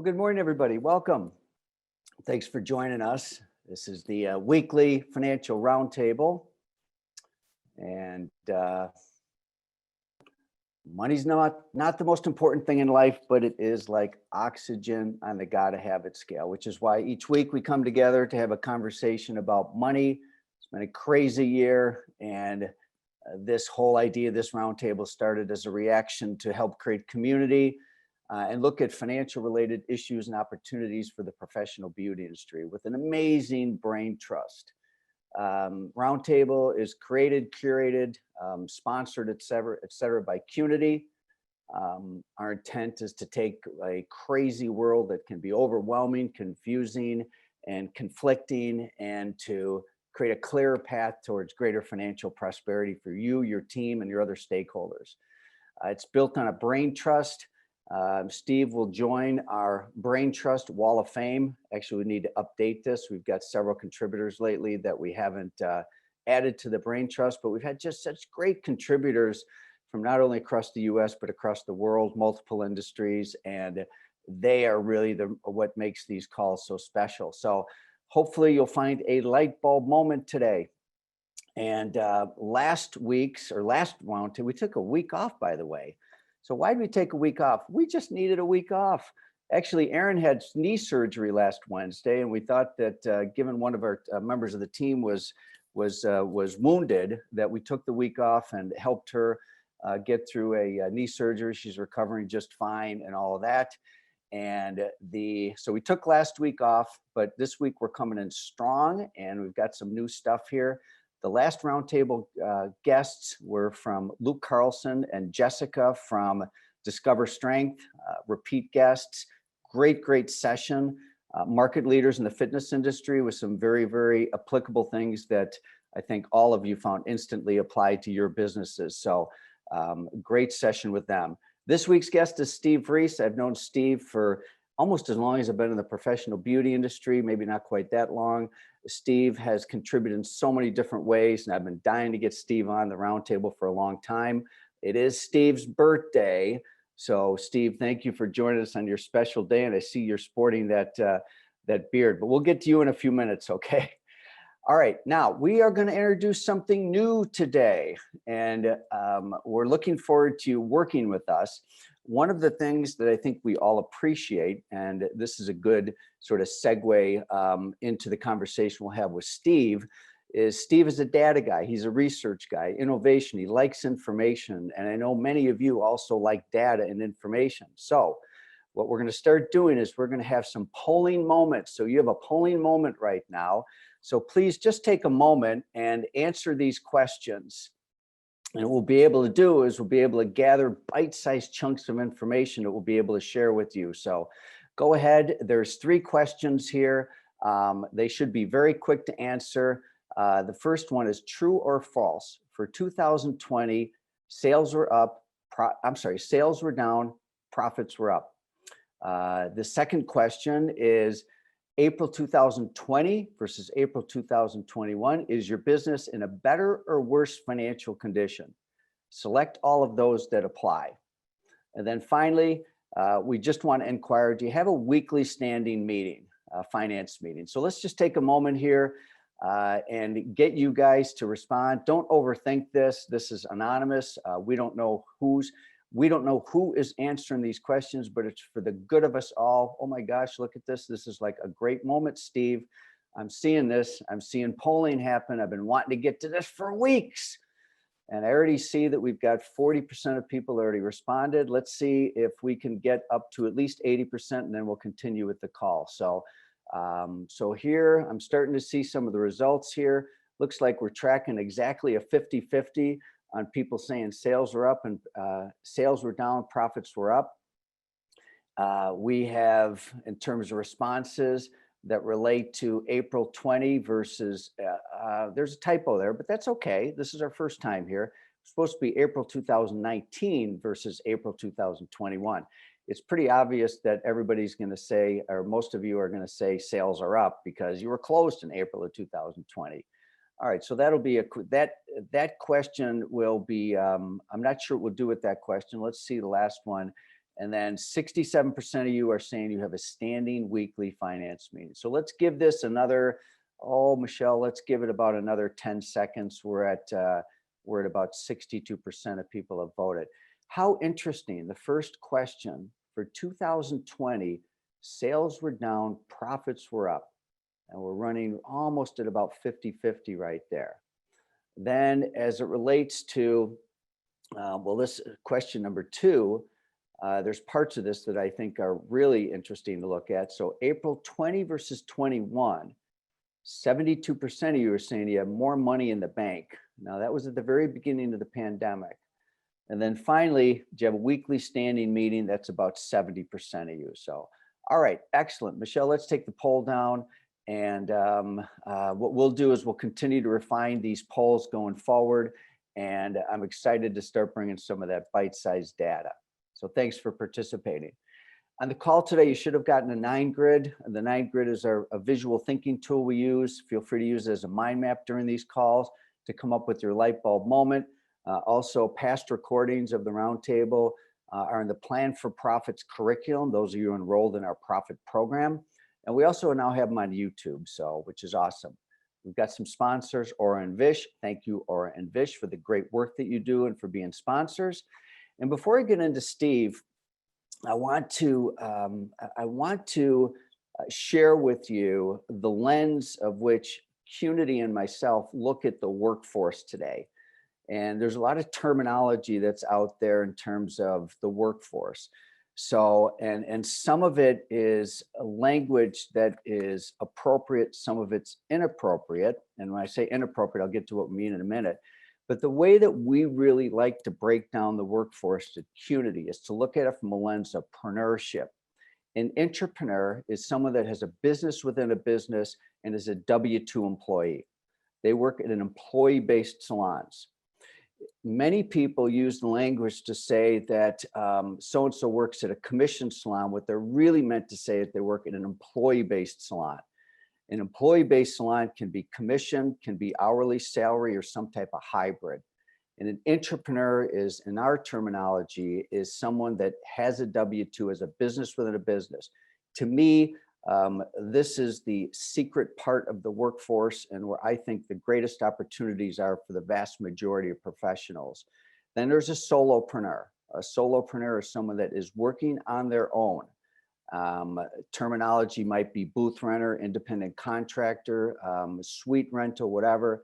Good morning, everybody. Welcome. Thanks for joining us. This is the weekly financial roundtable. And money's not the most important thing in life, but it is like oxygen on the gotta have it scale, which is why each week we come together to have a conversation about money. It's been a crazy year, and this whole idea, this roundtable started as a reaction to help create community and look at financial related issues and opportunities for the professional beauty industry with an amazing brain trust. Roundtable is created, curated, sponsored, et cetera, by Qnity. Our intent is to take a crazy world that can be overwhelming, confusing, and conflicting, and to create a clearer path towards greater financial prosperity for you, your team, and your other stakeholders. It's built on a brain trust. Steve will join our Brain Trust Wall of Fame. Actually, we need to update this. We've got several contributors lately that we haven't added to the Brain Trust, but we've had just such great contributors from not only across the US, but across the world, multiple industries, and they are really what makes these calls so special. So hopefully you'll find a light bulb moment today. And last round, we took a week off, by the way. So why did we take a week off? We just needed a week off. Actually, Aaron had knee surgery last Wednesday, and we thought that given one of our members of the team was wounded, that we took the week off and helped her get through a knee surgery. She's recovering just fine and all of that. And so we took last week off, but this week we're coming in strong, and we've got some new stuff here. The last roundtable guests were from Luke Carlson and Jessica from Discover Strength, repeat guests. Great session. Market leaders in the fitness industry with some very applicable things that I think all of you found instantly applied to your businesses. So great session with them. This week's guest is Steve Reiss. I've known Steve for almost as long as I've been in the professional beauty industry, maybe not quite that long. Steve has contributed in so many different ways, and I've been dying to get Steve on the roundtable for a long time. It is Steve's birthday. So Steve, thank you for joining us on your special day. And I see you're sporting that beard, but we'll get to you in a few minutes, okay? All right, now we are going to introduce something new today, and we're looking forward to you working with us. One of the things that I think we all appreciate, and this is a good sort of segue into the conversation we'll have with Steve, is Steve is a data guy. He's a research guy, innovation. He likes information. And I know many of you also like data and information. So what we're going to start doing is we're going to have some polling moments. So you have a polling moment right now. So please just take a moment and answer these questions. And what we'll be able to do is we'll be able to gather bite-sized chunks of information that we'll be able to share with you. So go ahead. There's 3 questions here. They should be very quick to answer. The first one is true or false. For 2020, sales were down, profits were up. The second question is April 2020 versus April 2021. Is your business in a better or worse financial condition? Select all of those that apply. And then finally, we just want to inquire, do you have a weekly standing meeting, a finance meeting? So let's just take a moment here and get you guys to respond. Don't overthink this. This is anonymous. We don't know who is answering these questions, but it's for the good of us all. Oh my gosh, look at this. This is like a great moment, Steve. I'm seeing this. I'm seeing polling happen. I've been wanting to get to this for weeks. And I already see that we've got 40% of people already responded. Let's see if we can get up to at least 80%, and then we'll continue with the call. So here I'm starting to see some of the results here. Looks like we're tracking exactly a 50-50 on people saying sales were up and sales were down, profits were up. We have, in terms of responses that relate to April 20 versus, there's a typo there, but that's okay. This is our first time here. It's supposed to be April 2019 versus April 2021. It's pretty obvious that everybody's going to say, or most of you are going to say sales are up because you were closed in April of 2020. All right, so that'll be that question will be, I'm not sure what we'll do with that question. Let's see the last one. And then 67% of you are saying you have a standing weekly finance meeting. So let's give this another, oh, Michelle, let's give it about another 10 seconds. We're at about 62% of people have voted. How interesting. The first question for 2020, sales were down, profits were up. And we're running almost at about 50-50 right there. Then as it relates to, well, this question number 2, there's parts of this that I think are really interesting to look at. So April 20 versus 21, 72% of you are saying you have more money in the bank. Now that was at the very beginning of the pandemic. And then finally, do you have a weekly standing meeting? That's about 70% of you. So, all right, excellent. Michelle, let's take the poll down. And what we'll do is we'll continue to refine these polls going forward. And I'm excited to start bringing some of that bite-sized data. So thanks for participating. On the call today, you should have gotten a 9 grid. The 9 grid is a visual thinking tool we use. Feel free to use it as a mind map during these calls to come up with your light bulb moment. Also, past recordings of the roundtable are in the Plan for Profits curriculum. Those of you enrolled in our profit program. And we also now have them on YouTube, so which is awesome. We've got some sponsors, Aura and Vish. Thank you, Aura and Vish, for the great work that you do and for being sponsors. And before I get into Steve, I want to share with you the lens of which Qnity and myself look at the workforce today. And there's a lot of terminology that's out there in terms of the workforce. So, and some of it is a language that is appropriate, some of it's inappropriate. And when I say inappropriate, I'll get to what we mean in a minute. But the way that we really like to break down the workforce at Qnity is to look at it from a lens of preneurship. An entrepreneur is someone that has a business within a business and is a W-2 employee. They work at an employee-based salons. Many people use the language to say that so-and-so works at a commission salon. What they're really meant to say is they work at an employee-based salon. An employee-based salon can be commission, can be hourly salary, or some type of hybrid. And an entrepreneur is, in our terminology, is someone that has a W-2 as a business within a business. To me, this is the secret part of the workforce and where I think the greatest opportunities are for the vast majority of professionals. Then there's a solopreneur. A solopreneur is someone that is working on their own. Terminology might be booth renter, independent contractor, suite rental, whatever.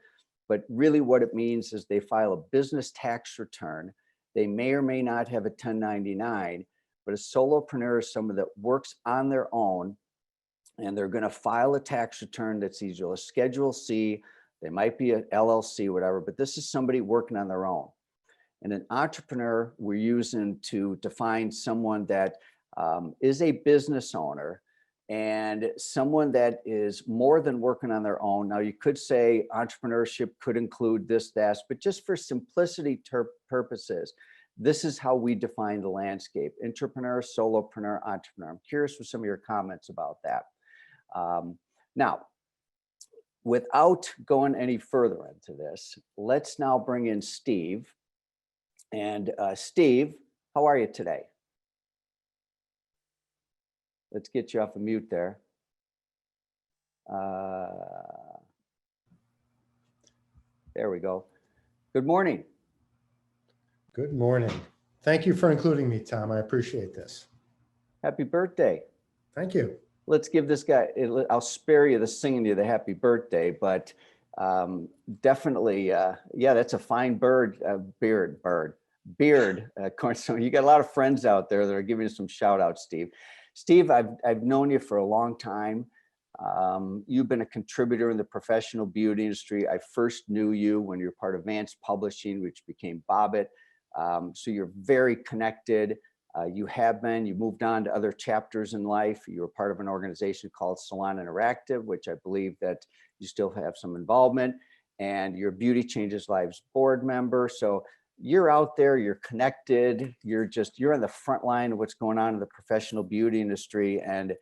But really what it means is they file a business tax return. They may or may not have a 1099, but a solopreneur is someone that works on their own, and they're going to file a tax return that's either a Schedule C, they might be an LLC, whatever, but this is somebody working on their own. And an entrepreneur we're using to define someone that is a business owner and someone that is more than working on their own. Now, you could say entrepreneurship could include this, that, but just for simplicity purposes, this is how we define the landscape: entrepreneur, solopreneur, entrepreneur. I'm curious for some of your comments about that. Now, without going any further into this, let's now bring in Steve. And Steve, how are you today? Let's get you off of mute there. There we go. Good morning. Good morning. Thank you for including me, Tom. I appreciate this. Happy birthday. Thank you. Let's give this guy, I'll spare you the singing you the happy birthday, but definitely, yeah, that's a fine beard. So you got a lot of friends out there that are giving you some shout outs, Steve. Steve, I've known you for a long time. You've been a contributor in the professional beauty industry. I first knew you when you were part of Vance Publishing, which became Bobbitt. So you're very connected. You moved on to other chapters in life. You were part of an organization called Salon Interactive, which I believe that you still have some involvement, and you're a Beauty Changes Lives board member. So you're out there, you're connected, you're on the front line of what's going on in the professional beauty industry. And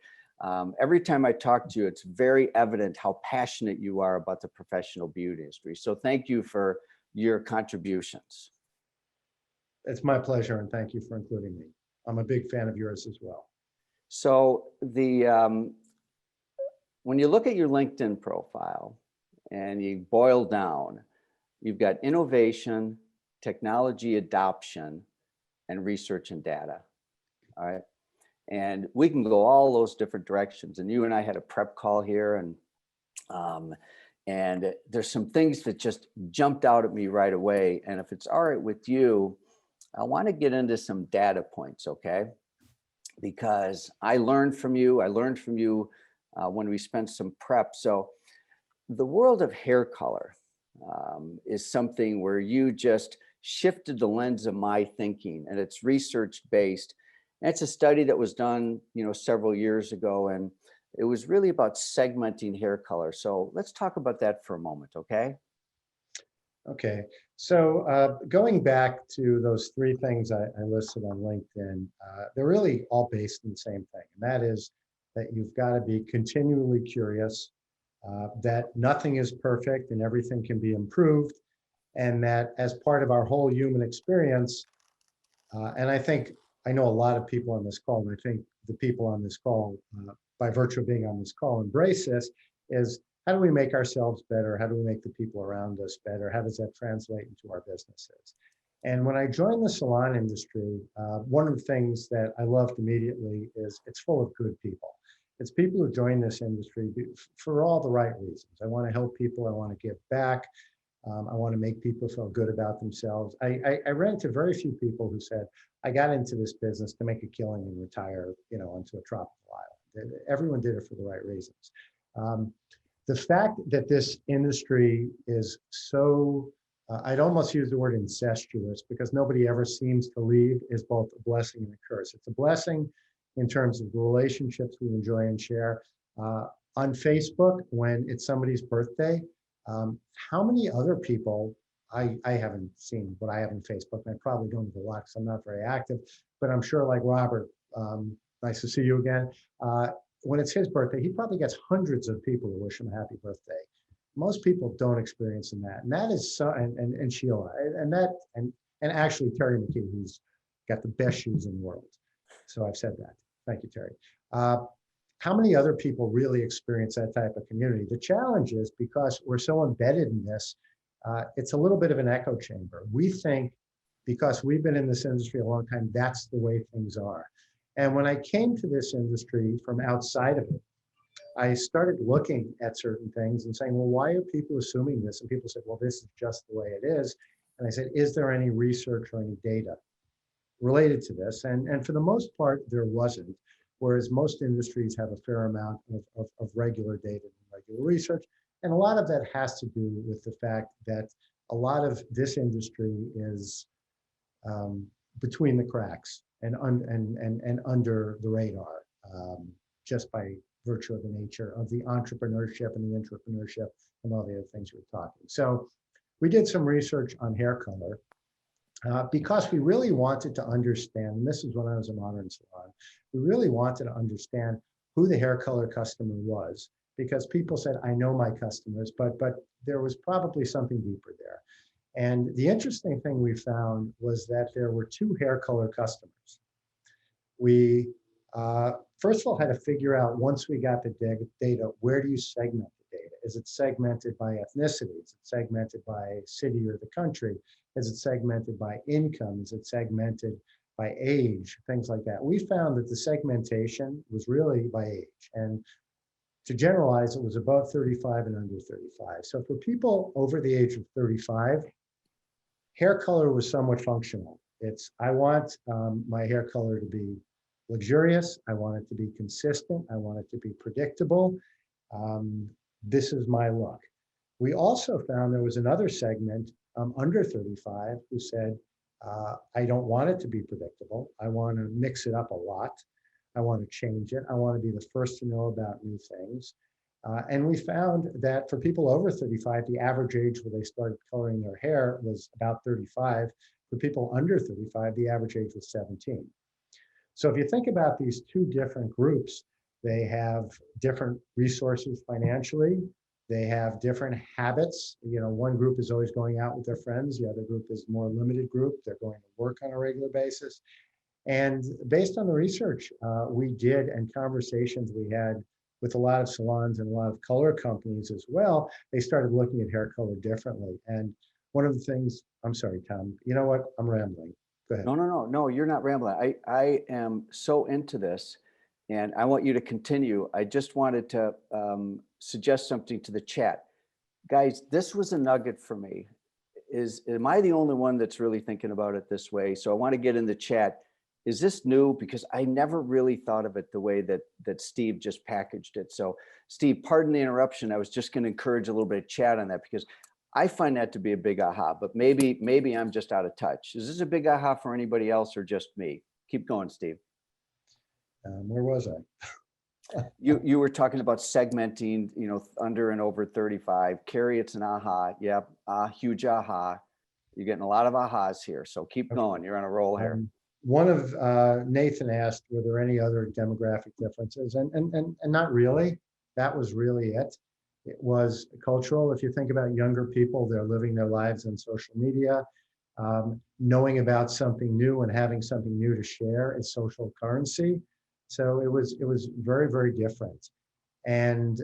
every time I talk to you, it's very evident how passionate you are about the professional beauty industry. So thank you for your contributions. It's my pleasure, and thank you for including me. I'm a big fan of yours as well. So when you look at your LinkedIn profile and you boil down, you've got innovation, technology adoption, and research and data. All right. And we can go all those different directions. And you and I had a prep call here, and there's some things that just jumped out at me right away. And if it's all right with you, I want to get into some data points, okay? Because I learned from you. When we spent some prep. So the world of hair color is something where you just shifted the lens of my thinking, and it's research based. And it's a study that was done, several years ago, and it was really about segmenting hair color. So let's talk about that for a moment, okay? Okay, so going back to those three things I listed on LinkedIn, they're really all based on the same thing. And that is that you've got to be continually curious, that nothing is perfect and everything can be improved. And that as part of our whole human experience, and I know a lot of people on this call, and I think the people on this call, by virtue of being on this call, embrace this, is how do we make ourselves better? How do we make the people around us better? How does that translate into our businesses? And when I joined the salon industry, one of the things that I loved immediately is it's full of good people. It's people who join this industry for all the right reasons. I want to help people. I want to give back. I want to make people feel good about themselves. I ran into very few people who said, I got into this business to make a killing and retire, onto a tropical island. Everyone did it for the right reasons. The fact that this industry is so, I'd almost use the word incestuous, because nobody ever seems to leave, is both a blessing and a curse. It's a blessing in terms of the relationships we enjoy and share. On Facebook, when it's somebody's birthday, how many other people, I haven't seen what I have on Facebook, and I probably don't have a lot because I'm not very active, but I'm sure, like Robert, nice to see you again. When it's his birthday, he probably gets hundreds of people who wish him a happy birthday. Most people don't experience that. And that is so, and Sheila, and actually Terry McKee, who's got the best shoes in the world. So I've said that. Thank you, Terry. How many other people really experience that type of community? The challenge is, because we're so embedded in this, it's a little bit of an echo chamber. We think, because we've been in this industry a long time, that's the way things are. And when I came to this industry from outside of it, I started looking at certain things and saying, well, why are people assuming this? And people said, well, this is just the way it is. And I said, is there any research or any data related to this? And for the most part, there wasn't. Whereas most industries have a fair amount of regular data and regular research. And a lot of that has to do with the fact that a lot of this industry is between the cracks and under the radar, just by virtue of the nature of the entrepreneurship and the intrapreneurship and all the other things we were talking. So we did some research on hair color, because we really wanted to understand, and this is when I was a modern salon, we really wanted to understand who the hair color customer was, because people said, I know my customers, but there was probably something deeper there. And the interesting thing we found was that there were two hair color customers. We, first of all, had to figure out, once we got the data, where do you segment the data? Is it segmented by ethnicity? Is it segmented by city or the country? Is it segmented by income? Is it segmented by age? Things like that. We found that the segmentation was really by age. And to generalize, it was above 35 and under 35. So for people over the age of 35, hair color was somewhat functional. It's, I want my hair color to be luxurious. I want it to be consistent. I want it to be predictable. This is my look. We also found there was another segment under 35 who said, I don't want it to be predictable. I want to mix it up a lot. I want to change it. I want to be the first to know about new things. And we found that for people over 35, the average age where they started coloring their hair was about 35. For people under 35, the average age was 17. So if you think about these two different groups, they have different resources financially. They have different habits. One group is always going out with their friends. The other group is more limited group. They're going to work on a regular basis. And based on the research we did and conversations we had with a lot of salons and a lot of color companies as well, they started looking at hair color differently. And one of the things, I'm sorry, Tom, you know what? I'm rambling. Go ahead. No, you're not rambling. I am so into this and I want you to continue. I just wanted to suggest something to the chat. Guys, this was a nugget for me. Am I the only one that's really thinking about it this way? So I want to get in the chat. Is this new? Because I never really thought of it the way that Steve just packaged it. So Steve, pardon the interruption. I was just going to encourage a little bit of chat on that because I find that to be a big aha, but maybe I'm just out of touch. Is this a big aha for anybody else or just me? Keep going, Steve. Where was I? You were talking about segmenting, under and over 35. Carrie, it's an aha. Yep, huge aha. You're getting a lot of ahas here, so keep going. You're on a roll here. One of Nathan asked, were there any other demographic differences? And not really. That was really it. It was cultural. If you think about younger people, they're living their lives on social media. Knowing about something new and having something new to share is social currency. So it was very, very different. And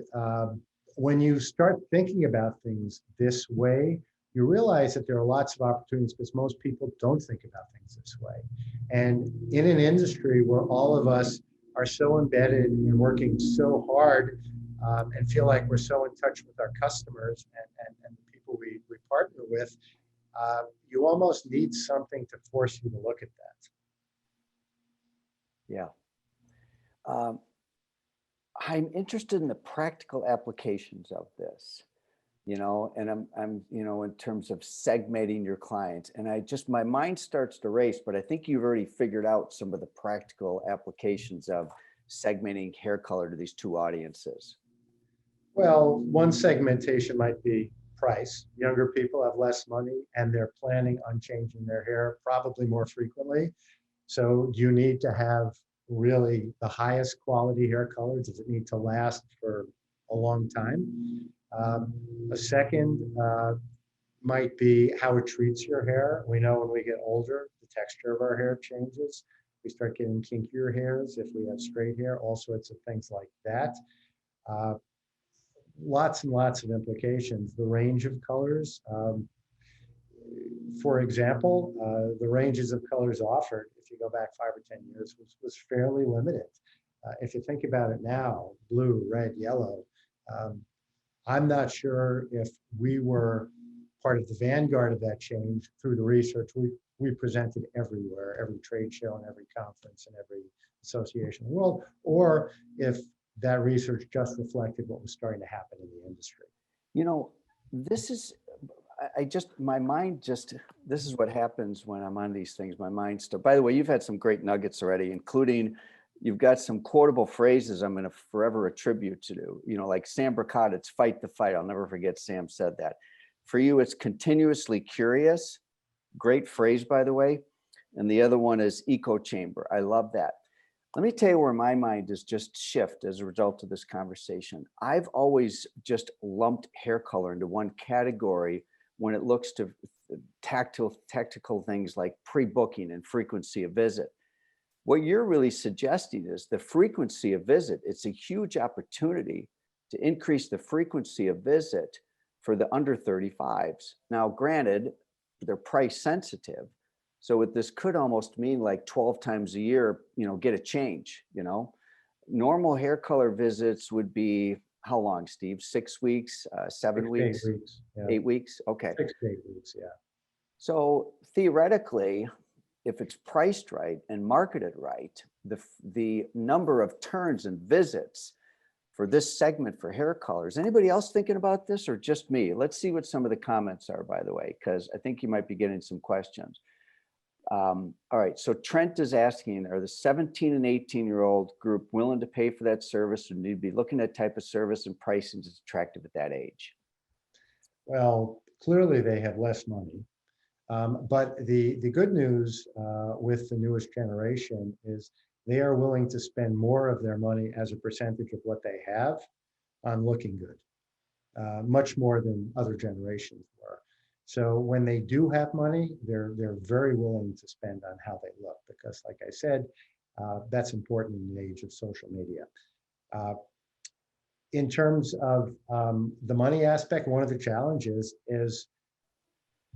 when you start thinking about things this way, you realize that there are lots of opportunities because most people don't think about things this way. And in an industry where all of us are so embedded and working so hard and feel like we're so in touch with our customers and the people we partner with, you almost need something to force you to look at that. Yeah. I'm interested in the practical applications of this, and I'm, in terms of segmenting your clients, and my mind starts to race, but I think you've already figured out some of the practical applications of segmenting hair color to these two audiences. Well, one segmentation might be price. Younger people have less money and they're planning on changing their hair probably more frequently. So do you need to have really the highest quality hair color? Does it need to last for a long time? A second might be how it treats your hair. We know when we get older, the texture of our hair changes. We start getting kinkier hairs if we have straight hair, all sorts of things like that. Lots and lots of implications. The range of colors. For example, the ranges of colors offered, if you go back 5 or 10 years, was fairly limited. If you think about it now, blue, red, yellow, I'm not sure if we were part of the vanguard of that change through the research we presented everywhere, every trade show and every conference and every association in the world, or if that research just reflected what was starting to happen in the industry. This is, my mind this is what happens when I'm on these things. My mind still, by the way, you've had some great nuggets already, including you've got some quotable phrases I'm going to forever attribute to, like Sam Bricott, it's fight the fight. I'll never forget Sam said that. For you, it's continuously curious. Great phrase, by the way. And the other one is echo chamber. I love that. Let me tell you where my mind is just shift as a result of this conversation. I've always just lumped hair color into one category when it looks to tactical things like pre-booking and frequency of visit. What you're really suggesting is the frequency of visit. It's a huge opportunity to increase the frequency of visit for the under 35s. Now, granted, they're price sensitive. So what this could almost mean like 12 times a year, get a change, Normal hair color visits would be how long, Steve? 6 weeks, 7 weeks? 8 weeks. Yeah. 8 weeks? Okay. 6 to 8 weeks, yeah. So theoretically, if it's priced right and marketed right, the number of turns and visits for this segment for hair colors. Anybody else thinking about this or just me? Let's see what some of the comments are, by the way, because I think you might be getting some questions. All right, so Trent is asking, are the 17 and 18-year-old group willing to pay for that service, or need to be looking at type of service and pricing is attractive at that age? Well, clearly they have less money. But the good news with the newest generation is they are willing to spend more of their money as a percentage of what they have on looking good, much more than other generations were. So when they do have money, they're very willing to spend on how they look because, like I said, that's important in the age of social media. In terms of the money aspect, one of the challenges is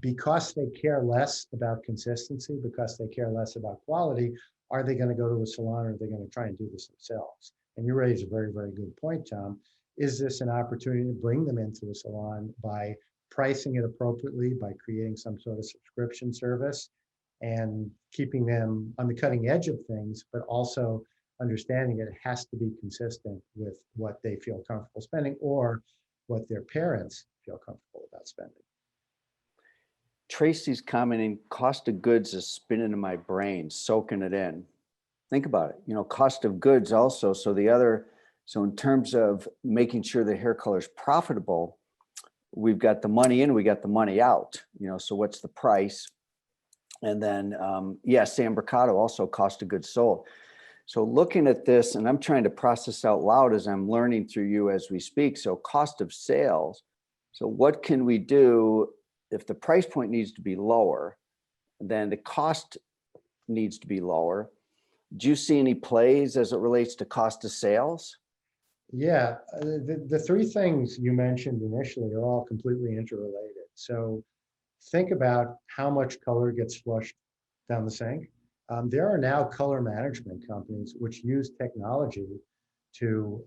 because they care less about consistency, because they care less about quality, are they going to go to a salon or are they going to try and do this themselves? And you raise a very, very good point, Tom. Is this an opportunity to bring them into the salon by pricing it appropriately, by creating some sort of subscription service and keeping them on the cutting edge of things, but also understanding it has to be consistent with what they feel comfortable spending or what their parents feel comfortable about spending? Tracy's commenting, cost of goods is spinning in my brain, soaking it in. Think about it, cost of goods also. So in terms of making sure the hair color is profitable, we've got the money in, we got the money out, so what's the price? And then, Sam Mercado, also cost of goods sold. So looking at this, and I'm trying to process out loud as I'm learning through you as we speak. So cost of sales. So what can we do if the price point needs to be lower, then the cost needs to be lower? Do you see any plays as it relates to cost of sales? Yeah, the three things you mentioned initially are all completely interrelated. So think about how much color gets flushed down the sink. There are now color management companies which use technology to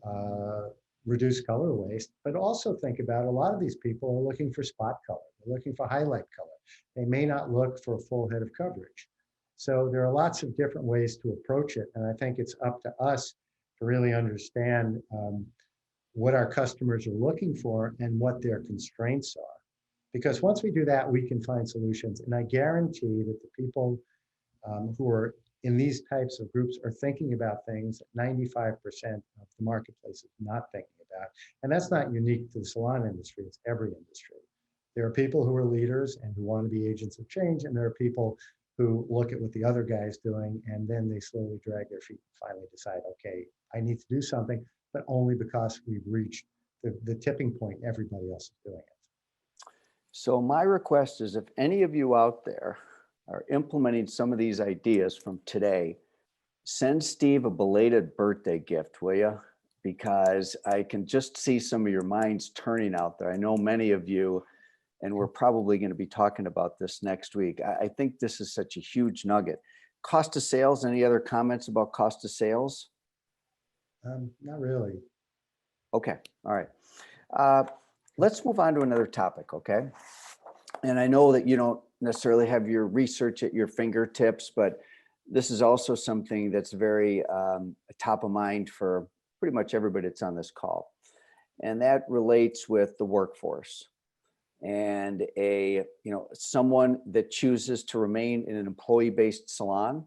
reduce color waste, but also think about a lot of these people are looking for spot color. They're looking for highlight color. They may not look for a full head of coverage. So there are lots of different ways to approach it. And I think it's up to us to really understand what our customers are looking for and what their constraints are. Because once we do that, we can find solutions. And I guarantee that the people who are in these types of groups are thinking about things that 95% of the marketplace is not thinking about. And that's not unique to the salon industry, it's every industry. There are people who are leaders and who want to be agents of change, and there are people who look at what the other guy's doing, and then they slowly drag their feet and finally decide, okay, I need to do something, but only because we've reached the tipping point, everybody else is doing it. So my request is if any of you out there are implementing some of these ideas from today, send Steve a belated birthday gift, will you? Because I can just see some of your minds turning out there. I know many of you, and we're probably going to be talking about this next week. I think this is such a huge nugget. Cost of sales, any other comments about cost of sales? Not really. Okay, all right. Let's move on to another topic, okay? And I know that you don't necessarily have your research at your fingertips, but this is also something that's very top of mind for pretty much everybody that's on this call. And that relates with the workforce and someone that chooses to remain in an employee-based salon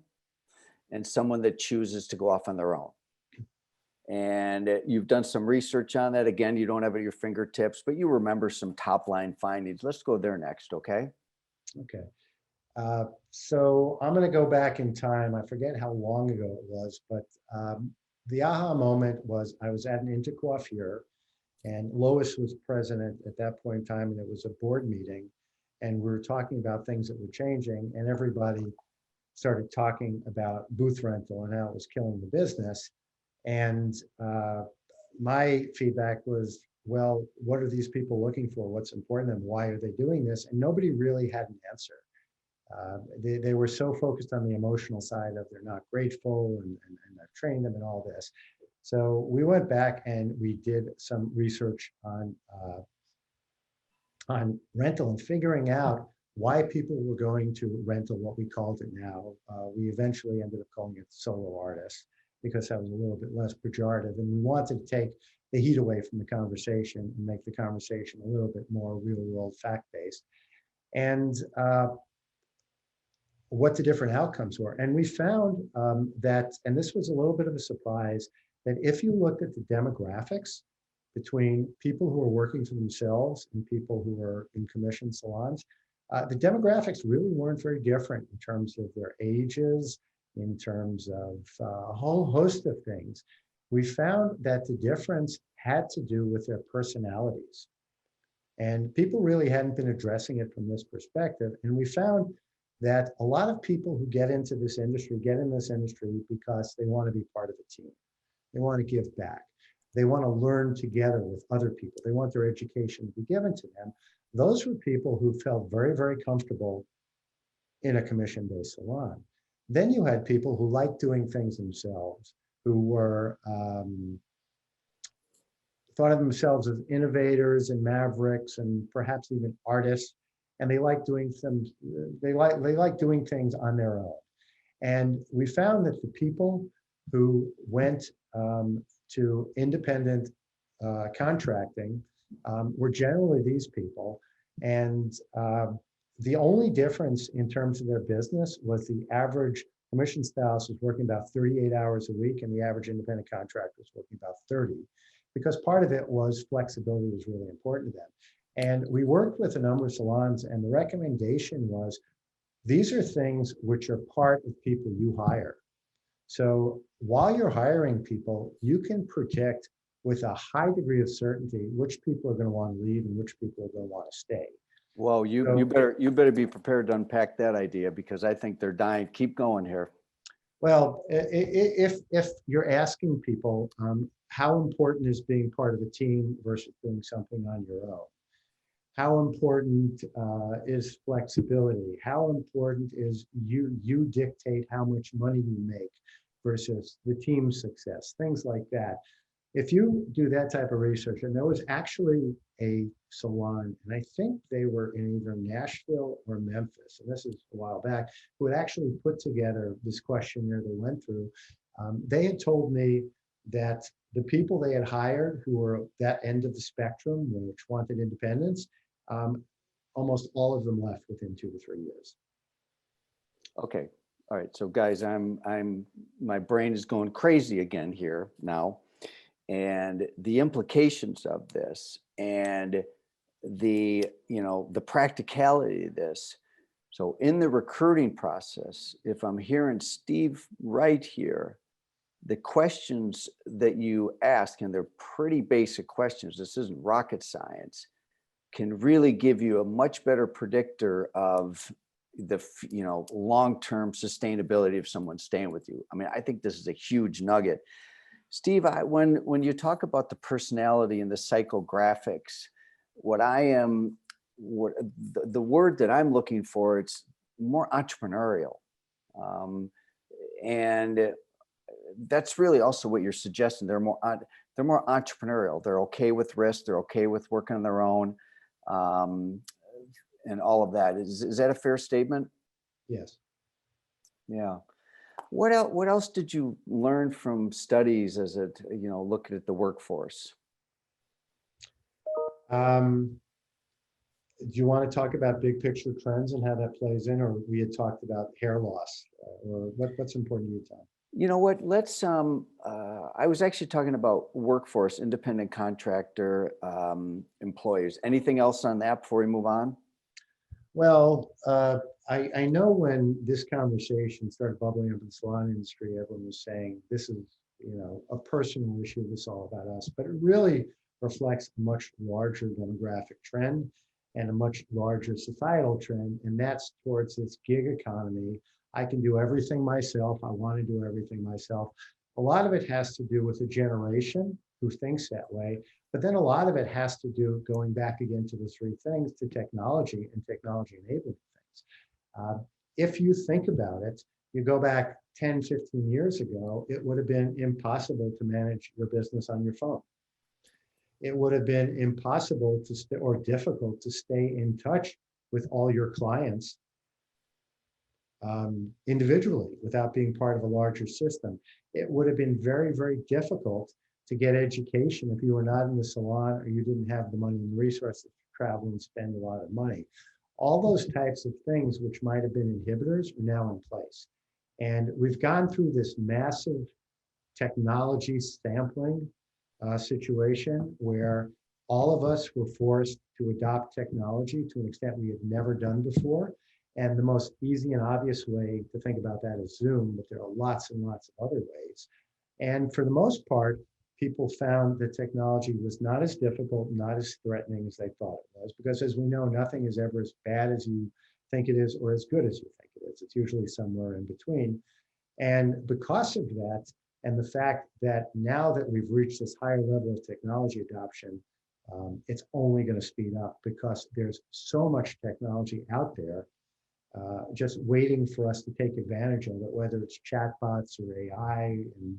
and someone that chooses to go off on their own. And you've done some research on that. Again, you don't have it at your fingertips, but you remember some top line findings. Let's go there next, okay? Okay. So I'm going to go back in time. I forget how long ago it was, but the aha moment was I was at an intercoiffure and Lois was president at that point in time, and it was a board meeting. And we were talking about things that were changing, and everybody started talking about booth rental and how it was killing the business. And my feedback was, well, what are these people looking for? What's important and why are they doing this? And nobody really had an answer. They were so focused on the emotional side of they're not grateful and I've trained them and all this. So we went back and we did some research on rental and figuring out why people were going to rental, what we called it now. We eventually ended up calling it solo artists, because that was a little bit less pejorative. And we wanted to take the heat away from the conversation and make the conversation a little bit more real world fact-based. And what the different outcomes were. And we found that, and this was a little bit of a surprise, that if you looked at the demographics between people who are working for themselves and people who are in commission salons, the demographics really weren't very different in terms of their ages, in terms of a whole host of things. We found that the difference had to do with their personalities. And people really hadn't been addressing it from this perspective. And we found that a lot of people who get into this industry get in this industry because they want to be part of a team. They want to give back. They want to learn together with other people. They want their education to be given to them. Those were people who felt very, very comfortable in a commission-based salon. Then you had people who liked doing things themselves, who were thought of themselves as innovators and mavericks and perhaps even artists, and they like doing things. They like doing things on their own. And we found that the people who went to independent contracting were generally these people, and the only difference in terms of their business was the average commission spouse was working about 38 hours a week, and the average independent contractor was working about 30, because part of it was flexibility was really important to them. And we worked with a number of salons, and the recommendation was, these are things which are part of people you hire. So while you're hiring people, you can predict with a high degree of certainty which people are going to want to leave and which people are going to want to stay. Well, you better be prepared to unpack that idea, because I think they're dying. Keep going here. Well, if you're asking people how important is being part of a team versus doing something on your own, how important is flexibility, how important is you dictate how much money you make versus the team's success, things like that. If you do that type of research, and there was actually a salon, and I think they were in either Nashville or Memphis, and this is a while back, who had actually put together this questionnaire they went through. They had told me that the people they had hired who were that end of the spectrum, which wanted independence, almost all of them left within 2 to 3 years. Okay. All right. So guys, my brain is going crazy again here now. And the implications of this and the practicality of this. So in the recruiting process, if I'm hearing Steve right here, the questions that you ask, and they're pretty basic questions, this isn't rocket science, can really give you a much better predictor of the long-term sustainability of someone staying with you. I mean, I think this is a huge nugget. Steve, when you talk about the personality and the psychographics, the word that I'm looking for, it's more entrepreneurial. And that's really also what you're suggesting. They're more entrepreneurial. They're okay with risk. They're okay with working on their own, and all of that. Is that a fair statement? Yes. Yeah. What else did you learn from studies as it, looking at the workforce? Do you want to talk about big picture trends and how that plays in, or we had talked about hair loss, or what's important to you, Tom? You know what, let's, I was actually talking about workforce, independent contractor, employees. Anything else on that before we move on? Well, I know when this conversation started bubbling up in the salon industry, everyone was saying, this is, a personal issue, this is all about us, but it really reflects a much larger demographic trend and a much larger societal trend, and that's towards this gig economy. I can do everything myself. I want to do everything myself. A lot of it has to do with a generation who thinks that way, but then a lot of it has to do, going back again to the three things, to technology and technology enabling things. If you think about it, you go back 10, 15 years ago, it would have been impossible to manage your business on your phone. It would have been impossible or difficult to stay in touch with all your clients individually without being part of a larger system. It would have been very, very difficult to get education if you were not in the salon or you didn't have the money and the resources to travel and spend a lot of money. All those types of things which might have been inhibitors are now in place. And we've gone through this massive technology sampling situation where all of us were forced to adopt technology to an extent we had never done before. And the most easy and obvious way to think about that is Zoom, but there are lots and lots of other ways. And for the most part, people found that technology was not as difficult, not as threatening as they thought it was. Because as we know, nothing is ever as bad as you think it is or as good as you think it is. It's usually somewhere in between. And because of that, and the fact that now that we've reached this higher level of technology adoption, it's only going to speed up because there's so much technology out there just waiting for us to take advantage of it, whether it's chatbots or AI. And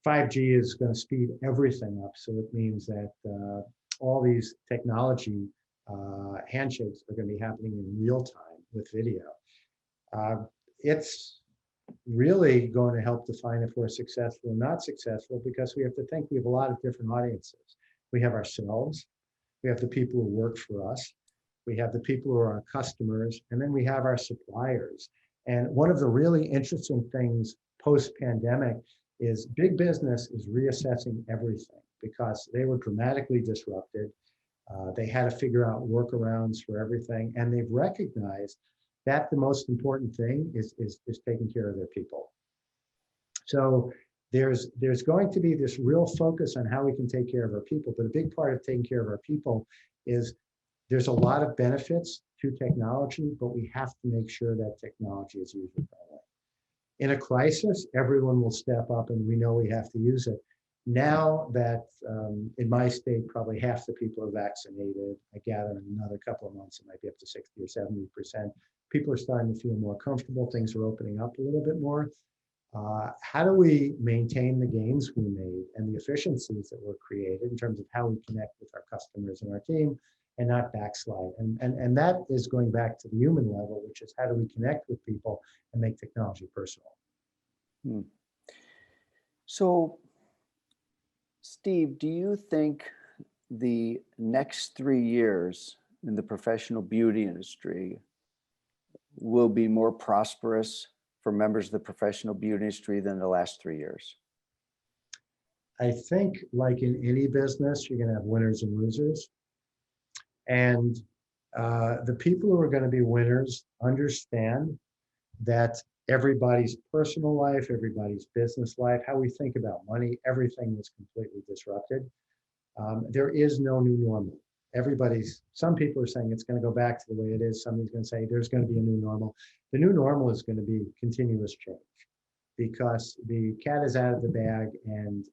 5G is going to speed everything up. So it means that all these technology handshakes are going to be happening in real time with video. It's really going to help define if we're successful or not successful, because we have to think we have a lot of different audiences. We have ourselves, we have the people who work for us, we have the people who are our customers, and then we have our suppliers. And one of the really interesting things post-pandemic is big business is reassessing everything because they were dramatically disrupted. They had to figure out workarounds for everything, and they've recognized that the most important thing is taking care of their people. So there's going to be this real focus on how we can take care of our people, but a big part of taking care of our people is there's a lot of benefits to technology, but we have to make sure that technology is user-friendly. In a crisis, everyone will step up, and we know we have to use it. Now that in my state, probably half the people are vaccinated, I gather in another couple of months, it might be up to 60 or 70%. People are starting to feel more comfortable. Things are opening up a little bit more. How do we maintain the gains we made and the efficiencies that were created in terms of how we connect with our customers and our team and not backslide? And that is going back to the human level, which is how do we connect with people and make technology personal? So, Steve, do you think the next 3 years in the professional beauty industry will be more prosperous for members of the professional beauty industry than the last 3 years? I think, like in any business, you're going to have winners and losers. And the people who are going to be winners understand that everybody's personal life, everybody's business life, how we think about money, everything was completely disrupted. There is no new normal. Some people are saying it's going to go back to the way it is. Somebody's going to say there's going to be a new normal. The new normal is going to be continuous change because the cat is out of the bag, and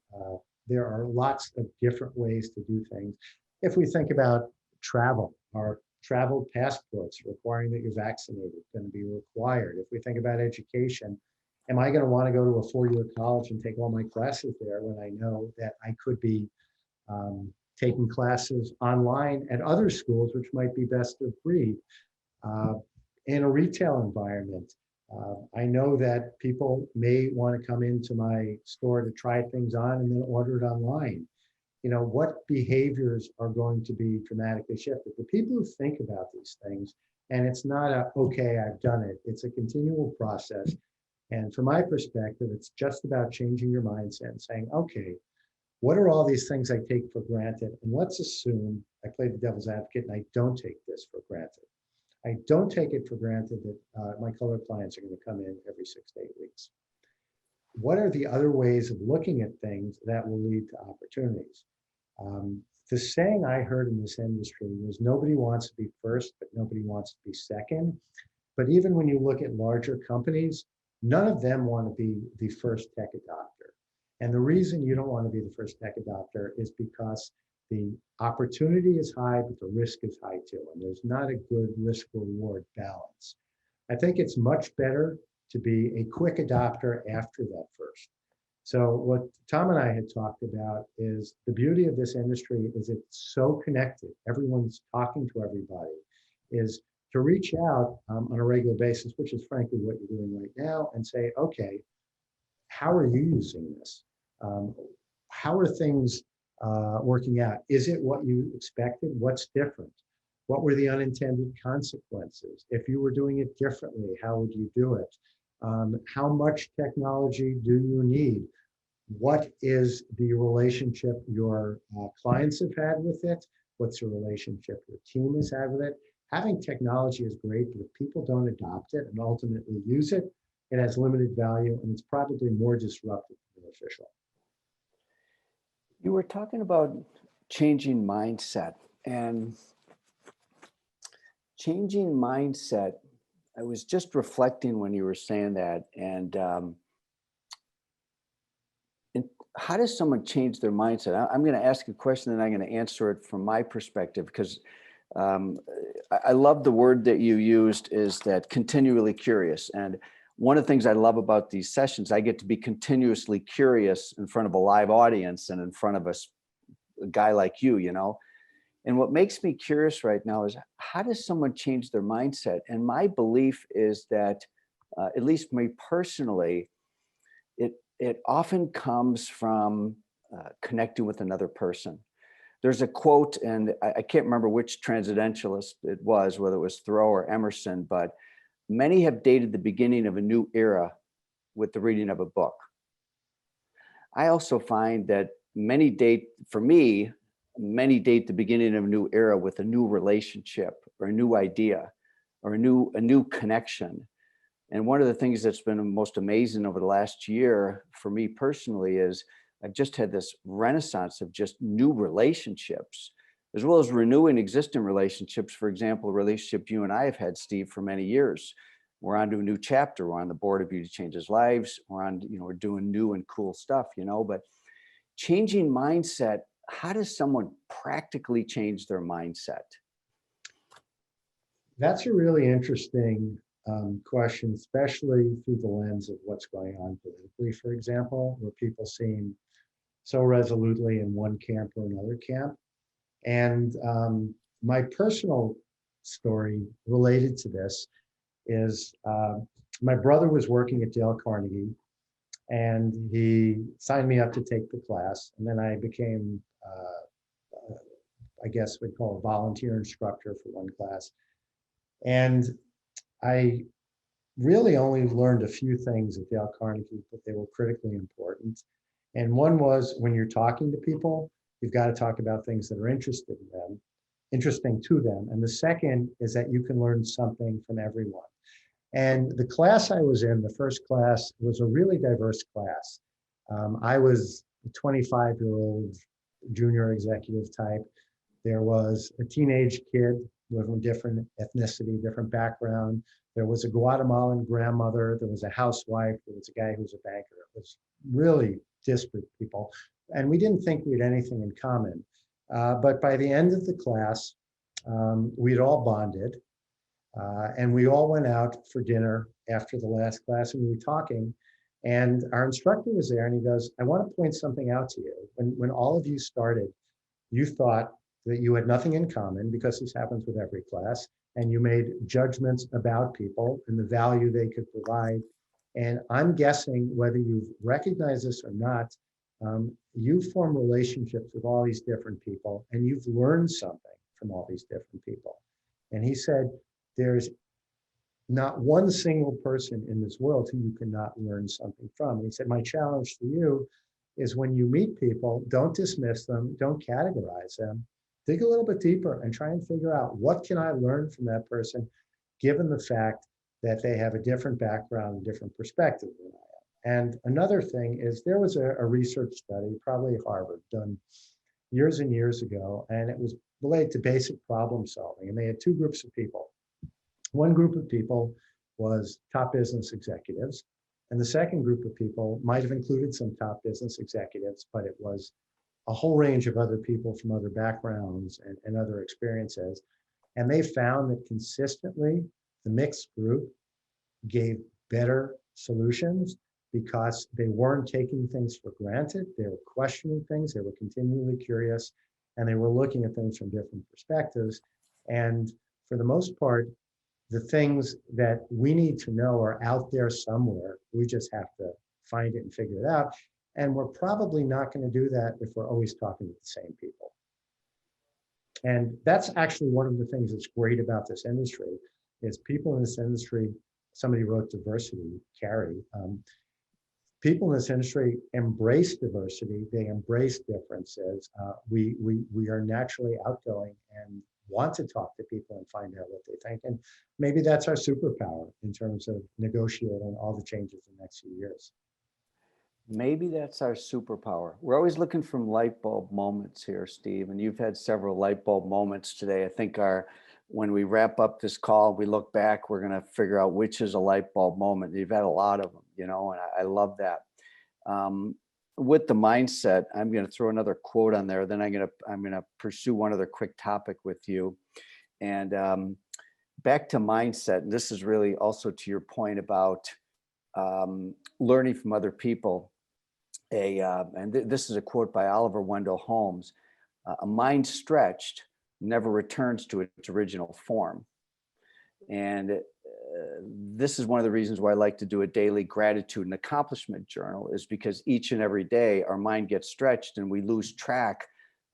there are lots of different ways to do things. If we think about travel, our travel passports requiring that you're vaccinated going to be required. If we think about education, am I going to want to go to a 4-year college and take all my classes there when I know that I could be taking classes online at other schools, which might be best of breed? In a retail environment, I know that people may want to come into my store to try things on and then order it online. You know, what behaviors are going to be dramatically shifted? The people who think about these things, and it's not a, okay, I've done it. It's a continual process. And from my perspective, it's just about changing your mindset and saying, okay, what are all these things I take for granted? And let's assume I play the devil's advocate and I don't take this for granted. I don't take it for granted that my color clients are going to come in every 6 to 8 weeks. What are the other ways of looking at things that will lead to opportunities? The saying I heard in this industry was nobody wants to be first, but nobody wants to be second. But even when you look at larger companies, none of them want to be the first tech adopter. And the reason you don't want to be the first tech adopter is because the opportunity is high, but the risk is high too. And there's not a good risk reward balance. I think it's much better to be a quick adopter after that first. So what Tom and I had talked about is the beauty of this industry is it's so connected. Everyone's talking to everybody, is to reach out on a regular basis, which is frankly what you're doing right now, and say, okay, how are you using this? How are things working out? Is it what you expected? What's different? What were the unintended consequences? If you were doing it differently, how would you do it? How much technology do you need? What is the relationship your clients have had with it? What's the relationship your team has had with it? Having technology is great, but if people don't adopt it and ultimately use it, it has limited value and it's probably more disruptive than beneficial. You were talking about changing mindset, and changing mindset. I was just reflecting when you were saying that, and how does someone change their mindset? I'm going to ask a question and I'm going to answer it from my perspective, because um, I love the word that you used, is that continually curious. And one of the things I love about these sessions, I get to be continuously curious in front of a live audience and in front of a guy like you, you know. And what makes me curious right now is, how does someone change their mindset? And my belief is that, at least me personally, it often comes from connecting with another person. There's a quote, and I can't remember which transcendentalist it was, whether it was Thoreau or Emerson, but many have dated the beginning of a new era with the reading of a book. I also find that many date the beginning of a new era with a new relationship or a new idea or a new connection. And one of the things that's been most amazing over the last year for me personally is I've just had this renaissance of just new relationships, as well as renewing existing relationships. For example, a relationship you and I have had, Steve, for many years. We're on to a new chapter. We're on the board of Beauty Changes Lives. We're doing new and cool stuff, but changing mindset, how does someone practically change their mindset? That's a really interesting question, especially through the lens of what's going on politically, for example, where people seem so resolutely in one camp or another camp. And my personal story related to this is my brother was working at Dale Carnegie, and he signed me up to take the class. And then I became, I guess we'd call a volunteer instructor for one class. And I really only learned a few things at Dale Carnegie, but they were critically important. And one was, when you're talking to people, you've got to talk about things that are interesting to them. And the second is that you can learn something from everyone. And the class I was in, the first class, was a really diverse class. I was a 25-year-old junior executive type. There was a teenage kid with a different ethnicity, different background. There was a Guatemalan grandmother. There was a housewife. There was a guy who was a banker. It was really disparate people. And we didn't think we had anything in common. But by the end of the class, we'd all bonded. And we all went out for dinner after the last class, and we were talking. And our instructor was there, and he goes, I want to point something out to you. When all of you started, you thought that you had nothing in common, because this happens with every class, and you made judgments about people and the value they could provide. And I'm guessing, whether you've recognized this or not, you've formed relationships with all these different people, and you've learned something from all these different people. And he said, there's not one single person in this world who you cannot learn something from. And he said, my challenge to you is, when you meet people, don't dismiss them, don't categorize them. Dig a little bit deeper and try and figure out, what can I learn from that person, given the fact that they have a different background, a different perspective than I am. And another thing is, there was a research study, probably Harvard, done years and years ago, and it was related to basic problem solving. And they had two groups of people. One group of people was top business executives, and the second group of people might have included some top business executives, but it was a whole range of other people from other backgrounds and other experiences. And they found that consistently, the mixed group gave better solutions, because they weren't taking things for granted. They were questioning things, they were continually curious, and they were looking at things from different perspectives. And for the most part, the things that we need to know are out there somewhere. We just have to find it and figure it out. And we're probably not going to do that if we're always talking to the same people. And that's actually one of the things that's great about this industry, is people in this industry, somebody wrote diversity, Carrie, people in this industry embrace diversity. They embrace differences. We are naturally outgoing and want to talk to people and find out what they think. And maybe that's our superpower in terms of negotiating all the changes in the next few years. Maybe that's our superpower. We're always looking for light bulb moments here, Steve, and you've had several light bulb moments today. I think when we wrap up this call, we look back, we're going to figure out which is a light bulb moment. You've had a lot of them, and I love that. Um, with the mindset, I'm going to throw another quote on there. Then I'm going to pursue one other quick topic with you, and back to mindset. And this is really also to your point about learning from other people. This is a quote by Oliver Wendell Holmes: "A mind stretched never returns to its original form." And this is one of the reasons why I like to do a daily gratitude and accomplishment journal, is because each and every day our mind gets stretched and we lose track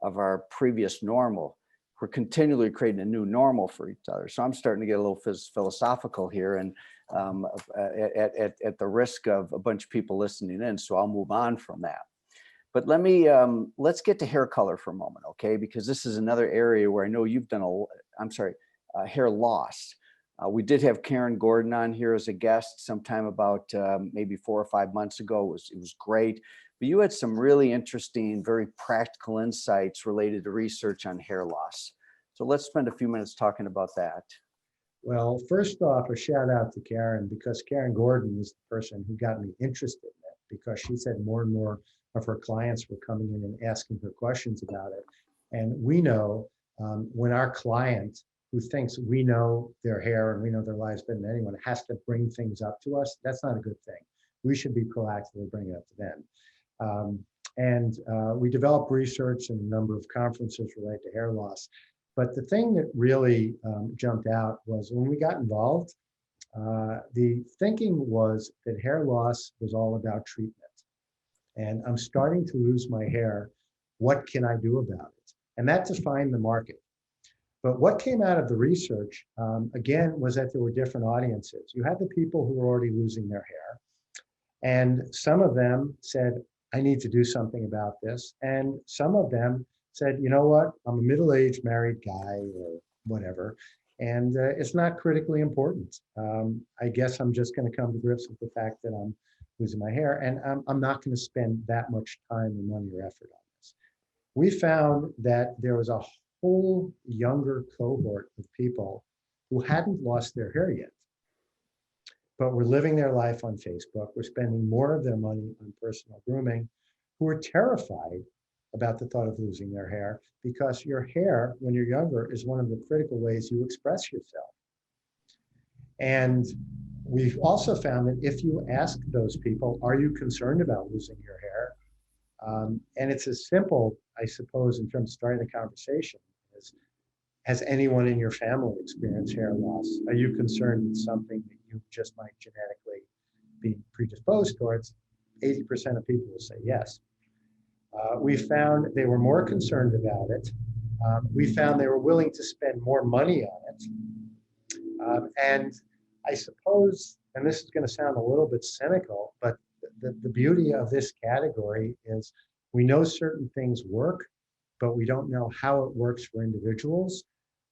of our previous normal. We're continually creating a new normal for each other. So I'm starting to get a little philosophical here, and at the risk of a bunch of people listening in, so I'll move on from that. But let's get to hair color for a moment, okay? Because this is another area where I know you've done hair loss. We did have Karen Gordon on here as a guest sometime about maybe 4 or 5 months ago. It was great. But you had some really interesting, very practical insights related to research on hair loss. So let's spend a few minutes talking about that. Well, first off, a shout out to Karen, because Karen Gordon is the person who got me interested in it, because she said more and more of her clients were coming in and asking her questions about it. And we know when our client who thinks we know their hair and we know their lives better than anyone has to bring things up to us, that's not a good thing. We should be proactively bringing it up to them. We developed research and a number of conferences related to hair loss. But the thing that really jumped out was when we got involved, the thinking was that hair loss was all about treatment. And I'm starting to lose my hair. What can I do about it? And that defined the market. But what came out of the research, again, was that there were different audiences. You had the people who were already losing their hair. And some of them said, I need to do something about this. And some of them said, you know what, I'm a middle-aged married guy or whatever, and it's not critically important. I guess I'm just going to come to grips with the fact that I'm losing my hair, and I'm not going to spend that much time and money or effort on this. We found that there was a whole younger cohort of people who hadn't lost their hair yet, but were living their life on Facebook, were spending more of their money on personal grooming, who were terrified about the thought of losing their hair, because your hair, when you're younger, is one of the critical ways you express yourself. And we've also found that if you ask those people, are you concerned about losing your hair? And it's as simple, I suppose, in terms of starting the conversation, as has anyone in your family experienced hair loss? Are you concerned with something that you just might genetically be predisposed towards? 80% of people will say yes. We found they were more concerned about it. We found they were willing to spend more money on it. And I suppose, and this is going to sound a little bit cynical, but the beauty of this category is we know certain things work, but we don't know how it works for individuals,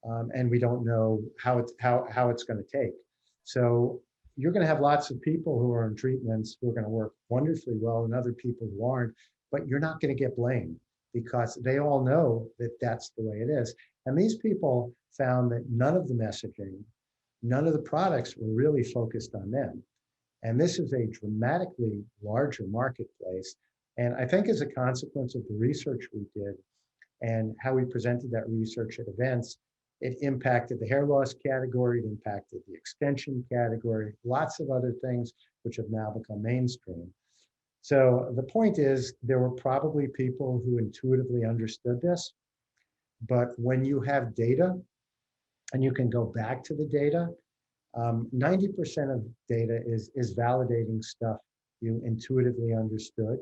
and we don't know how it's going to take. So you're going to have lots of people who are in treatments who are going to work wonderfully well, and other people who aren't, but you're not going to get blamed because they all know that that's the way it is. And these people found that none of the messaging, none of the products were really focused on them. And this is a dramatically larger marketplace. And I think as a consequence of the research we did and how we presented that research at events, it impacted the hair loss category, it impacted the extension category, lots of other things which have now become mainstream. So the point is, there were probably people who intuitively understood this, but when you have data and you can go back to the data, 90% of data is validating stuff you intuitively understood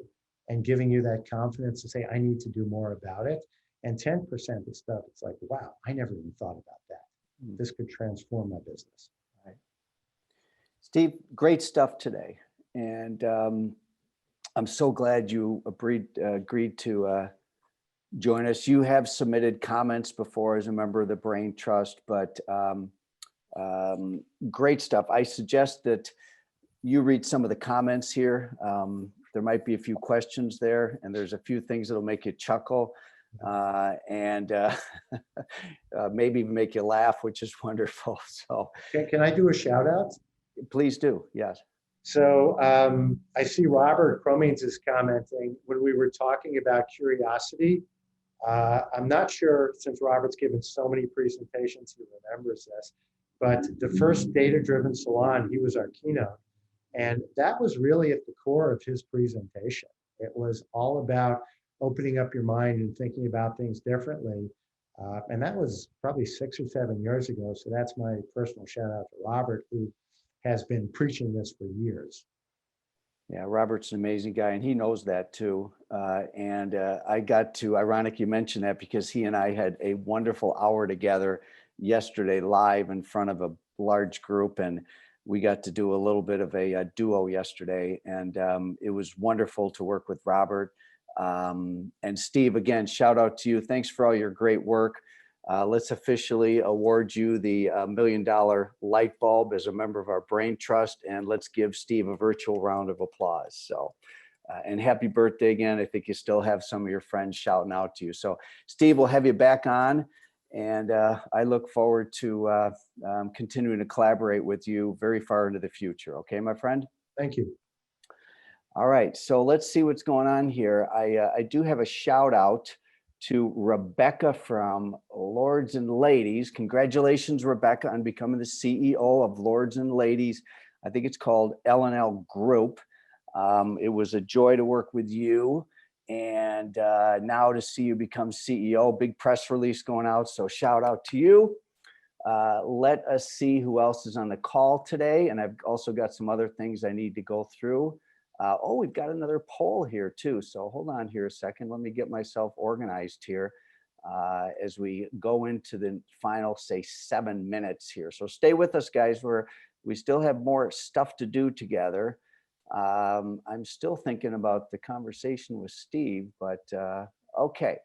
and giving you that confidence to say, I need to do more about it. And 10% of stuff, it's like, wow, I never even thought about that. This could transform my business. Right. Steve, great stuff today. And I'm so glad you agreed to join us. You have submitted comments before as a member of the Brain Trust, but great stuff. I suggest that you read some of the comments here. There might be a few questions there, and there's a few things that'll make you chuckle, and maybe even make you laugh, which is wonderful. So Can I do a shout out? please do. Yes. So I see Robert Cromings is commenting when we were talking about curiosity. I'm not sure, since Robert's given so many presentations, he remembers this, but the first data-driven salon, he was our keynote. And that was really at the core of his presentation. It was all about opening up your mind and thinking about things differently. And that was probably 6 or 7 years ago. So that's my personal shout out to Robert, who has been preaching this for years. Yeah, Robert's an amazing guy, and he knows that too. I got to, ironic you mentioned that, because he and I had a wonderful hour together yesterday live in front of a large group, and we got to do a little bit of a duo yesterday, and it was wonderful to work with Robert. And Steve, again, shout out to you. Thanks for all your great work. Let's officially award you the $1 million light bulb as a member of our Brain Trust, and let's give Steve a virtual round of applause. So, and happy birthday again. I think you still have some of your friends shouting out to you. So Steve, we'll have you back on, and I look forward to continuing to collaborate with you very far into the future. Okay, my friend? Thank you. All right, so let's see what's going on here. I do have a shout out to Rebecca from Lords and Ladies. Congratulations, Rebecca, on becoming the CEO of Lords and Ladies. I think it's called L&L Group. It was a joy to work with you, and now to see you become CEO, big press release going out, so shout out to you. Let us see who else is on the call today, and I've also got some other things I need to go through. Oh, we've got another poll here too. So hold on here a second. Let me get myself organized here as we go into the final, say, 7 minutes here. So stay with us, guys. We still have more stuff to do together. I'm still thinking about the conversation with Steve, but okay.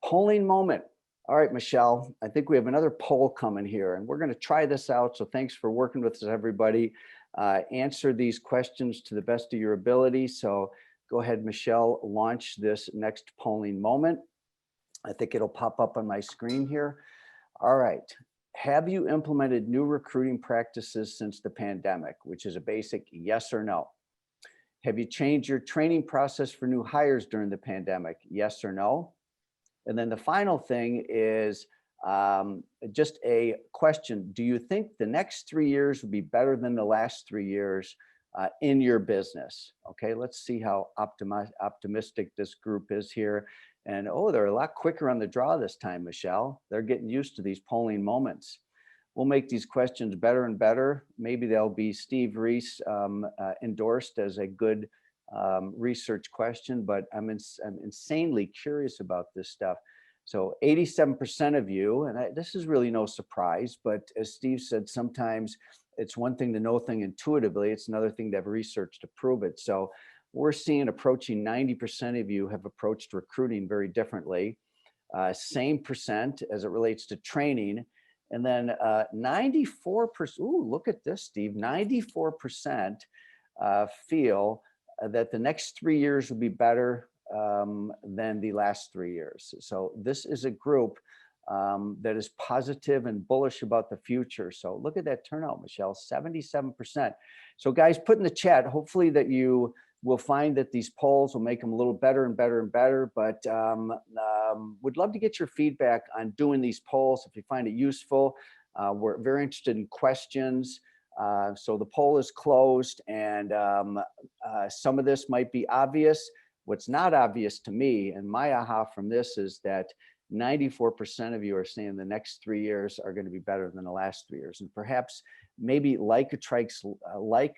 Polling moment. All right, Michelle, I think we have another poll coming here, and we're going to try this out. So thanks for working with us, everybody. Answer these questions to the best of your ability. So go ahead, Michelle, launch this next polling moment. I think it'll pop up on my screen here. All right. Have you implemented new recruiting practices since the pandemic, which is a basic yes or no? Have you changed your training process for new hires during the pandemic? Yes or no? And then the final thing is just a question. Do you think the next 3 years will be better than the last 3 years in your business? Okay, let's see how optimistic this group is here. And oh, they're a lot quicker on the draw this time, Michelle. They're getting used to these polling moments. We'll make these questions better and better. Maybe they'll be Steve Reiss endorsed as a good research question, but I'm insanely curious about this stuff. So 87% of you, and this is really no surprise, but as Steve said, sometimes it's one thing to know thing intuitively. It's another thing to have research to prove it. So we're seeing approaching 90% of you have approached recruiting very differently. Same percent as it relates to training. And then 94%, ooh, look at this, Steve, 94% feel that the next 3 years will be better than the last 3 years. So this is a group that is positive and bullish about the future. So look at that turnout, Michelle, 77%. So guys, put in the chat, hopefully that you will find that these polls will make them a little better and better and better, but would love to get your feedback on doing these polls if you find it useful. We're very interested in questions. So the poll is closed, and some of this might be obvious. What's not obvious to me, and my aha from this, is that 94% of you are saying the next 3 years are going to be better than the last 3 years. And perhaps maybe like attracts like.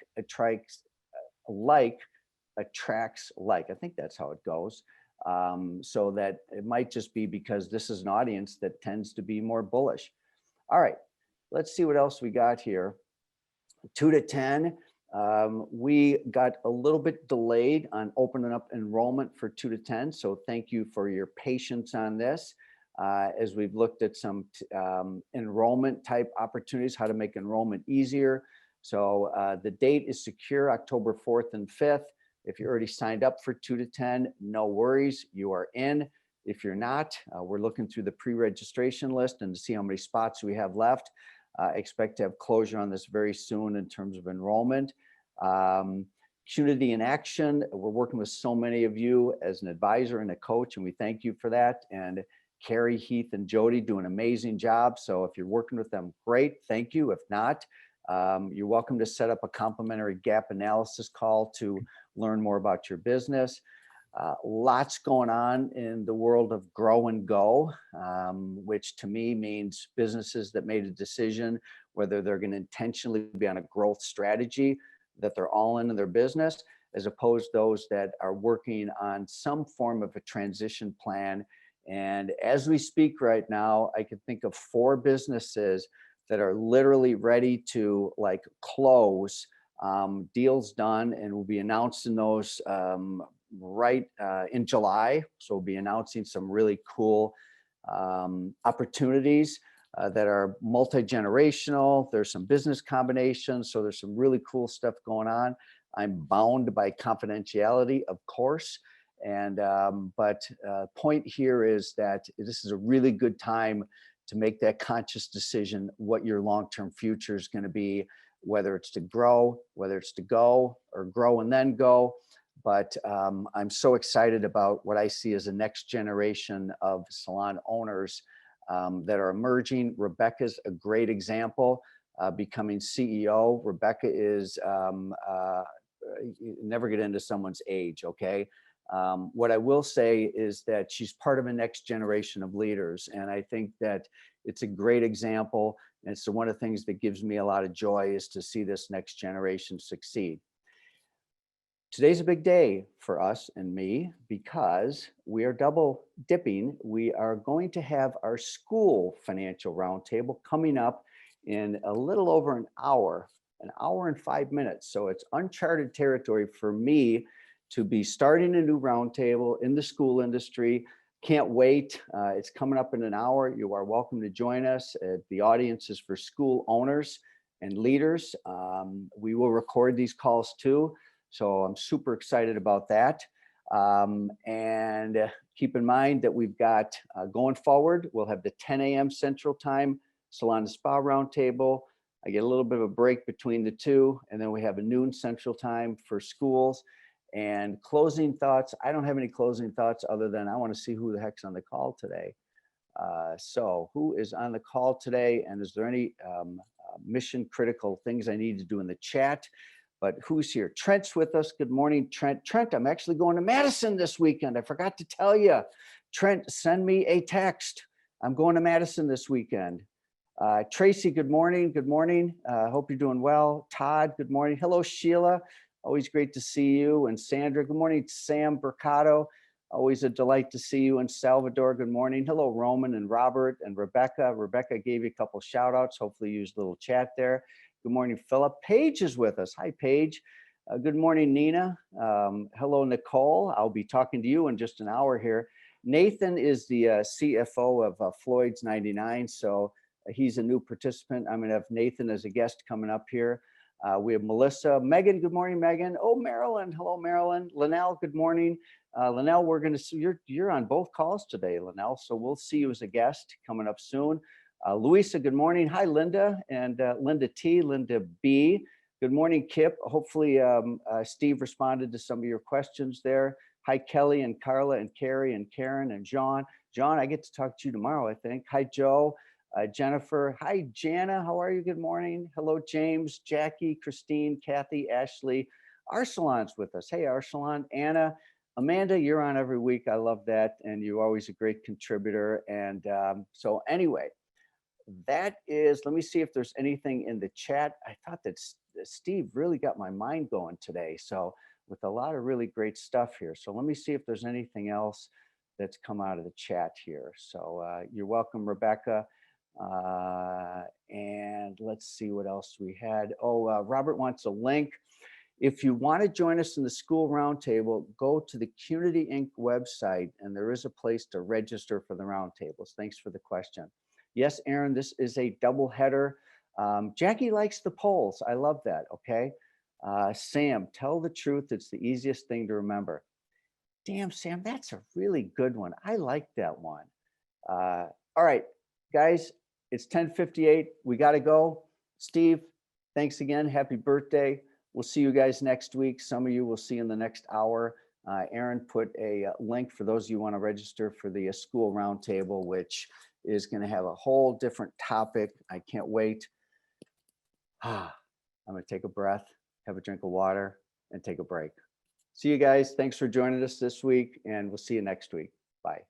I think that's how it goes. So that it might just be because this is an audience that tends to be more bullish. All right, let's see what else we got here. 2 to 10. We got a little bit delayed on opening up enrollment for 2 to 10. So thank you for your patience on this. As we've looked at some enrollment type opportunities, how to make enrollment easier. So the date is secure, October 4th and 5th. If you're already signed up for 2 to 10, no worries, you are in. If you're not, we're looking through the pre-registration list and to see how many spots we have left. Expect to have closure on this very soon in terms of enrollment. Qnity in action. We're working with so many of you as an advisor and a coach, and we thank you for that. And Carrie, Heath, and Jody do an amazing job. So if you're working with them, great, thank you. If not, you're welcome to set up a complimentary gap analysis call to learn more about your business. Lots going on in the world of grow and go, which to me means businesses that made a decision whether they're going to intentionally be on a growth strategy, that they're all in their business, as opposed to those that are working on some form of a transition plan. And as we speak right now, I can think of 4 businesses that are literally ready to like close, deals done, and we'll be announcing those right in July. So we'll be announcing some really cool opportunities that are multi-generational. There's some business combinations. So there's some really cool stuff going on. I'm bound by confidentiality, of course. And but point here is that this is a really good time to make that conscious decision what your long-term future is going to be, whether it's to grow, whether it's to go, or grow and then go. But I'm so excited about what I see as a next generation of salon owners that are emerging. Rebecca's a great example, becoming CEO. Rebecca is, never get into someone's age, okay? What I will say is that she's part of a next generation of leaders. And I think that it's a great example. And so one of the things that gives me a lot of joy is to see this next generation succeed. Today's a big day for us and me because we are double dipping. We are going to have our school financial roundtable coming up in a little over an hour and 5 minutes. So it's uncharted territory for me to be starting a new roundtable in the school industry. Can't wait. It's coming up in an hour. You are welcome to join us. The audience is for school owners and leaders. We will record these calls too. So I'm super excited about that. And keep in mind that we've got going forward, we'll have the 10 a.m. Central Time Salon and Spa Roundtable. I get a little bit of a break between the two. And then we have a noon Central Time for schools. And closing thoughts, I don't have any closing thoughts other than I want to see who the heck's on the call today. So who is on the call today? And is there any mission critical things I need to do in the chat? But who's here? Trent's with us. Good morning, Trent. Trent, I'm actually going to Madison this weekend. I forgot to tell you. Trent, send me a text. I'm going to Madison this weekend. Tracy, good morning. Good morning. Hope you're doing well. Todd, good morning. Hello, Sheila. Always great to see you. And Sandra, good morning. Sam Bercato, always a delight to see you. And Salvador, good morning. Hello, Roman and Robert and Rebecca. Rebecca gave you a couple shout outs. Hopefully you used a little chat there. Good morning, Philip. Paige is with us. Hi, Paige. Good morning, Nina. Hello, Nicole. I'll be talking to you in just an hour here. Nathan is the CFO of Floyd's 99. So he's a new participant. I'm going to have Nathan as a guest coming up here. We have Melissa. Megan, good morning, Megan. Oh, Marilyn. Hello, Marilyn. Linnell, good morning. Linnell, we're going to see you're on both calls today, Linnell. So we'll see you as a guest coming up soon. Louisa, good morning. Hi, Linda and Linda T, Linda B. Good morning, Kip. Hopefully Steve responded to some of your questions there. Hi, Kelly and Carla and Carrie and Karen and John. John, I get to talk to you tomorrow, I think. Hi, Joe. Jennifer. Hi, Jana. How are you? Good morning. Hello, James, Jackie, Christine, Kathy, Ashley. Arsalan's with us. Hey, Arsalan. Anna. Amanda, you're on every week. I love that. And you're always a great contributor. And so anyway, that is, let me see if there's anything in the chat. I thought that Steve really got my mind going today. So with a lot of really great stuff here. So let me see if there's anything else that's come out of the chat here. So you're welcome, Rebecca. And let's see what else we had. Oh, Robert wants a link. If you want to join us in the school roundtable, go to the Qnity Inc. website, and there is a place to register for the roundtables. Thanks for the question. Yes, Aaron, this is a double header. Jackie likes the polls. I love that. Okay. Sam, tell the truth. It's the easiest thing to remember. Damn, Sam, that's a really good one. I like that one. All right, guys, it's 10:58. We got to go. Steve, thanks again. Happy birthday. We'll see you guys next week. Some of you will see in the next hour. Aaron put a link for those of you who want to register for the school roundtable, which is going to have a whole different topic. I can't wait. I'm going to take a breath, have a drink of water, and take a break. See you guys. Thanks for joining us this week, and we'll see you next week. Bye.